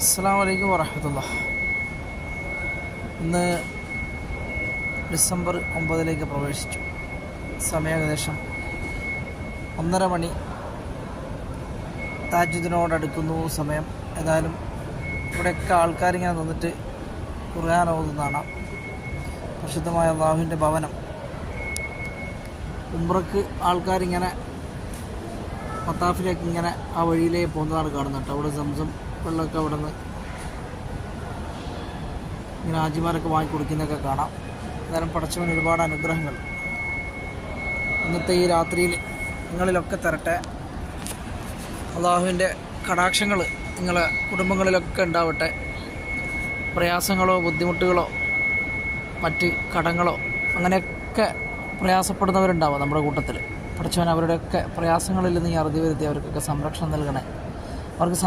അസ്സലാമു അലൈക്കും വറഹ്മത്തുള്ളാഹി. ഇന്ന് ഡിസംബർ 9 പ്രവേശിച്ചു. സമയം ഏകദേശം 1:30 മണി. തഹജ്ജുദിനോടടുക്കുന്നു സമയം. ഏതായാലും ഇവിടെയൊക്കെ ആൾക്കാരിങ്ങനെ നിന്നിട്ട് ഖുർആൻ ഓതുന്നതാണ്. പരിശുദ്ധമായ അല്ലാഹുവിൻ്റെ ഭവനം. ഉംറക്ക് ആൾക്കാരിങ്ങനെ മത്താഫിലേക്ക് ഇങ്ങനെ ആ വഴിയിലേക്ക് പോകുന്നതാണ് കാണുന്നത്. അവിടെ സംസം വെള്ളമൊക്കെ അവിടെ നിന്ന് ഇങ്ങനെ ഹാജിമാരൊക്കെ വാങ്ങിക്കൊടുക്കുന്നതൊക്കെ കാണാം. എന്നാലും പടച്ചവന് ഒരുപാട് അനുഗ്രഹങ്ങൾ ഇന്നത്തെ ഈ രാത്രിയിൽ നിങ്ങളിലൊക്കെ തരട്ടെ. അള്ളാഹുവിൻ്റെ കടാക്ഷങ്ങൾ നിങ്ങളെ കുടുംബങ്ങളിലൊക്കെ ഉണ്ടാവട്ടെ. പ്രയാസങ്ങളോ ബുദ്ധിമുട്ടുകളോ മറ്റ് കടങ്ങളോ അങ്ങനെയൊക്കെ പ്രയാസപ്പെടുന്നവരുണ്ടാവും നമ്മുടെ കൂട്ടത്തിൽ. പടച്ചവൻ അവരുടെയൊക്കെ പ്രയാസങ്ങളിൽ നീ അറുതി വരുത്തി അവർക്കൊക്കെ സംരക്ഷണം നൽകണേ. അവർക്ക്